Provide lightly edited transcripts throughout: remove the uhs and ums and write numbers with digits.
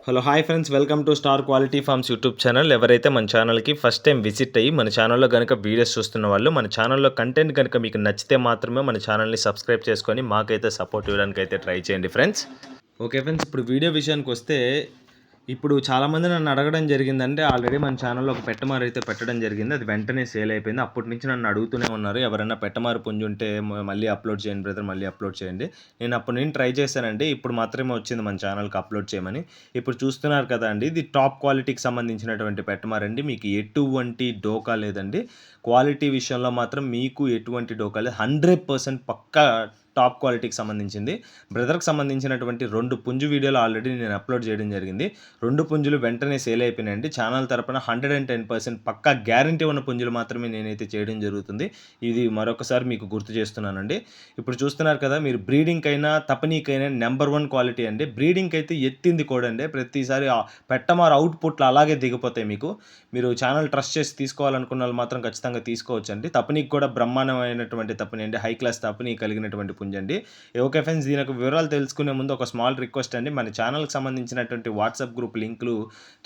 Hello hi friends, welcome to star quality farms YouTube channel. ఎవరైతే మన ఛానల్కి first time visit అయ్యి మన ఛానల్లో కనుక వీడియోస్ చూస్తున్న వాళ్ళు, మన ఛానల్లో కంటెంట్ కనుక మీకు నచ్చితే మాత్రమే మన ఛానల్ని సబ్స్క్రైబ్ చేసుకొని మాకైతే సపోర్ట్ ఇవ్వడానికి అయితే ట్రై చేయండి ఫ్రెండ్స్. ఓకే ఫ్రెండ్స్, ఇప్పుడు వీడియో విషయానికి వస్తే, ఇప్పుడు చాలామంది నన్ను అడగడం జరిగిందంటే, ఆల్రెడీ మన ఛానల్లో ఒక పెట్టమారు అయితే పెట్టడం జరిగింది. అది వెంటనే సేల్ అయిపోయింది. అప్పటి నుంచి నన్ను అడుగుతూనే ఉన్నారు, ఎవరైనా పెట్టమారు పుంజు ఉంటే మళ్ళీ అప్లోడ్ చేయండి బ్రదర్, మళ్ళీ అప్లోడ్ చేయండి. నేను అప్పటి నుంచి ట్రై చేశానండి. ఇప్పుడు మాత్రమే వచ్చింది మన ఛానల్కి అప్లోడ్ చేయమని. ఇప్పుడు చూస్తున్నారు కదా అండి, ఇది టాప్ క్వాలిటీకి సంబంధించినటువంటి పెట్టమారండి. మీకు ఎటువంటి డోకా లేదండి. క్వాలిటీ విషయంలో మాత్రం మీకు ఎటువంటి డోకా లేదు. 100% పక్కా టాప్ క్వాలిటీకి సంబంధించింది. బ్రదర్కి సంబంధించినటువంటి 2 పుంజు వీడియోలు ఆల్రెడీ నేను అప్లోడ్ చేయడం జరిగింది. 2 పుంజులు వెంటనే సేల్ అయిపోయినాయండి. ఛానల్ తరపున 110% పక్కా గ్యారంటీ ఉన్న పుంజులు మాత్రమే నేనైతే చేయడం జరుగుతుంది. ఇది మరొకసారి మీకు గుర్తు చేస్తున్నానండి. ఇప్పుడు చూస్తున్నారు కదా, మీరు బ్రీడింగ్కైనా తపనీకైనా నెంబర్ 1 క్వాలిటీ అండి. బ్రీడింగ్కి అయితే ఎత్తింది కూడా అండి. ప్రతిసారి పెట్టమారు అవుట్పుట్లు అలాగే దిగిపోతాయి. మీరు ఛానల్ ట్రస్ట్ చేసి తీసుకోవాలనుకున్న వాళ్ళు మాత్రం ఖచ్చితంగా తీసుకోవచ్చండి. తపనీకి కూడా బ్రహ్మాండమైనటువంటి తపని అండి. హై క్లాస్ తపని కలిగినటువంటి పుంజండి. ఓకే ఫ్రెండ్స్, దీనికి వివరాలు తెలుసుకునే ముందు ఒక స్మాల్ రిక్వెస్ట్ అండి. మన ఛానల్కి సంబంధించినటువంటి వాట్సాప్ గ్రూప్ లింకులు,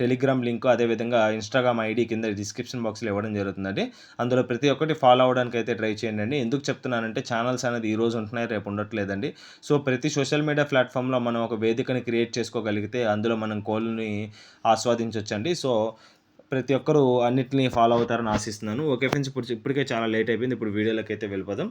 టెలిగ్రామ్ లింకు, అదేవిధంగా ఇన్స్టాగ్రామ్ ఐడి కింద డిస్క్రిప్షన్ బాక్స్లో ఇవ్వడం జరుగుతుందండి. అందులో ప్రతి ఒక్కటి ఫాలో అవ్వడానికి అయితే ట్రై చేయండి. ఎందుకు చెప్తున్నానంటే, ఛానల్స్ అనేది ఈ రోజు ఉంటున్నాయి, రేపు ఉండట్లేదండి. సో ప్రతి సోషల్ మీడియా ప్లాట్ఫామ్లో మనం ఒక వేదికని క్రియేట్ చేసుకోగలిగితే అందులో మనం కోళ్ళని ఆస్వాదించవచ్చండి. సో ప్రతి ఒక్కరూ అన్నిటిని ఫాలో అవుతారని ఆశిస్తున్నాను. ఓకే ఫ్రెండ్స్, ఇప్పటికే చాలా లేట్ అయిపోయింది. ఇప్పుడు వీడియోలోకి అయితే వెళ్ళిపోదాం.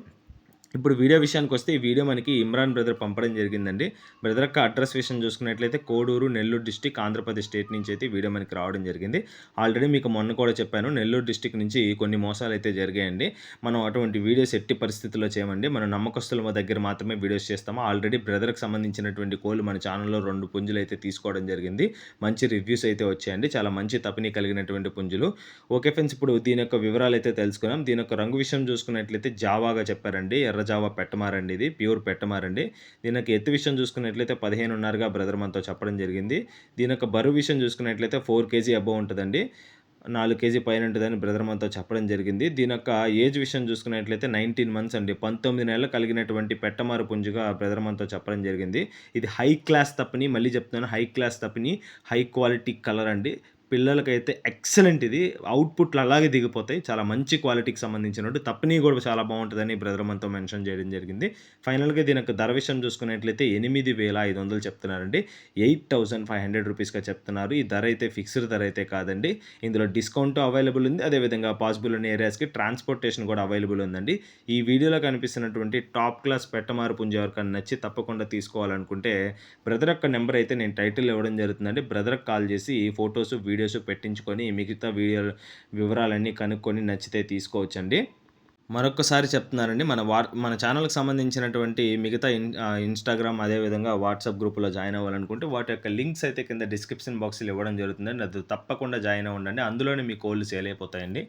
ఇప్పుడు వీడియో విషయానికి వస్తే, ఈ వీడియో మనకి ఇమ్రాన్ బ్రదర్ పంపడం జరిగిందండి. బ్రదర్ యొక్క అడ్రస్ విషయం చూసుకున్నట్లయితే కోడూరు, నెల్లూరు డిస్టిక్, ఆంధ్రప్రదేశ్ స్టేట్ నుంచి అయితే వీడియో మనకి రావడం జరిగింది. ఆల్రెడీ మీకు మొన్న కూడా చెప్పాను, నెల్లూరు డిస్టిక్ నుంచి కొన్ని మోసాలు అయితే జరిగాయండి. మనం అటువంటి వీడియోస్ ఎట్టి పరిస్థితుల్లో చేయమండి. మనం నమ్మకస్తుల దగ్గర మాత్రమే వీడియోస్ చేస్తాము. ఆల్రెడీ బ్రదర్కి సంబంధించినటువంటి కోళ్ళు మన ఛానల్లో 2 పుంజులు అయితే తీసుకోవడం జరిగింది. మంచి రివ్యూస్ అయితే వచ్చాయండి. చాలా మంచి తపని కలిగినటువంటి పుంజులు. ఓకే ఫ్రెండ్స్, ఇప్పుడు దీని యొక్క వివరాలు అయితే తెలుసుకున్నాం. దీని యొక్క రంగు విషయం చూసుకున్నట్లయితే జావాగా చెప్పారండి. జావా పెట్టమారండి, ఇది ప్యూర్ పెట్టమారండి. దీనికి ఎత్తు విషయం చూసుకున్నట్లయితే 15.5గా బ్రదర్ మనతో చెప్పడం జరిగింది. దీని యొక్క బరువు విషయం చూసుకున్నట్లయితే 4 kg అబోవ్ ఉంటుందండి. 4 kg పైన ఉంటుందని బ్రదర్ మనతో చెప్పడం జరిగింది. దీని యొక్క ఏజ్ విషయం చూసుకున్నట్లయితే 19 months అండి. 19 నెలలు కలిగినటువంటి పెట్టమారు పుంజుగా బ్రదర్ మనతో చెప్పడం జరిగింది. ఇది హై క్లాస్ తప్పని, మళ్ళీ చెప్తున్నాను, హై క్లాస్ తప్పని, హై క్వాలిటీ కలర్ అండి. పిల్లలకైతే ఎక్సలెంట్. ఇది అవుట్పుట్లు అలాగే దిగిపోతాయి. చాలా మంచి క్వాలిటీకి సంబంధించినట్టు తప్పని కూడా చాలా బాగుంటుందని బ్రదర్ మనతో మెన్షన్ చేయడం జరిగింది. ఫైనల్గా దీని యొక్క ధర విషయం చూసుకున్నట్లయితే 8,500 చెప్తున్నారండి. 8,500 రూపీస్గా చెప్తున్నారు. ఈ ధర అయితే ఫిక్స్డ్ ధర అయితే కాదండి. ఇందులో డిస్కౌంట్ అవైలబుల్ ఉంది. అదేవిధంగా పాసిబుల్ ఉన్న ఏరియాస్కి ట్రాన్స్పోర్టేషన్ కూడా అవైలబుల్ ఉందండి. ఈ వీడియోలో కనిపిస్తున్నటువంటి టాప్ క్లాస్ పెట్టమారు పుంజు ఎవరికైనా నచ్చి తప్పకుండా తీసుకోవాలనుకుంటే బ్రదర్ యొక్క నెంబర్ అయితే నేను టైటిల్ ఇవ్వడం జరుగుతుందండి. బ్రదర్కి కాల్ చేసి ఫొటోస్, వీడియోస్ పెట్టించుకొని మిగతా వివరాలన్నీ కనుక్కొని నచ్చితే తీసుకోవచ్చండి. మరొకసారి చెప్తున్నానండి, మన ఛానల్కి సంబంధించినటువంటి మిగతా ఇన్స్టాగ్రామ్, అదేవిధంగా వాట్సాప్ గ్రూపులో జాయిన్ అవ్వాలనుకుంటే వాటి యొక్క లింక్స్ అయితే కింద డిస్క్రిప్షన్ బాక్స్లో ఇవ్వడం జరుగుతుందండి. అది తప్పకుండా జాయిన్ అవ్వండి. అందులోనే మీ కోళ్ళు సేల్ అయిపోతాయండి.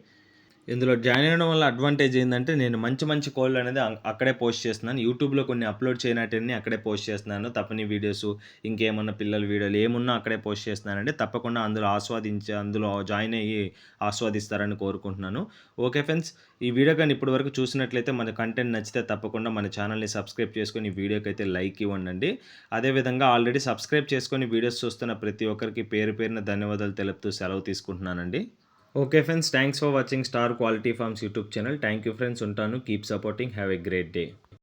ఇందులో జాయిన్ అవ్వడం వల్ల అడ్వాంటేజ్ ఏంటంటే, నేను మంచి కోళ్ళు అనేది అక్కడే పోస్ట్ చేస్తున్నాను. యూట్యూబ్లో కొన్ని అప్లోడ్ చేయనట్టన్నీ అక్కడే పోస్ట్ చేస్తున్నాను. తప్పని వీడియోస్, ఇంకేమన్నా పిల్లల వీడియోలు ఏమున్నా అక్కడే పోస్ట్ చేస్తున్నానండి. తప్పకుండా అందులో జాయిన్ అయ్యి ఆస్వాదిస్తారని కోరుకుంటున్నాను. ఓకే ఫ్రెండ్స్, ఈ వీడియో కానీ ఇప్పటి వరకు చూసినట్లయితే, మన కంటెంట్ నచ్చితే తప్పకుండా మన ఛానల్ని సబ్స్క్రైబ్ చేసుకొని ఈ వీడియోకి అయితే లైక్ ఇవ్వండి. అదేవిధంగా ఆల్రెడీ సబ్స్క్రైబ్ చేసుకొని వీడియోస్ చూస్తున్న ప్రతి ఒక్కరికి పేరు పేరున ధన్యవాదాలు తెలుపుతూ సెలవు తీసుకుంటున్నానండి. Okay friends, thanks for watching star quality farms YouTube channel. Thank you friends, ఉంటాను. Keep supporting. Have a great day.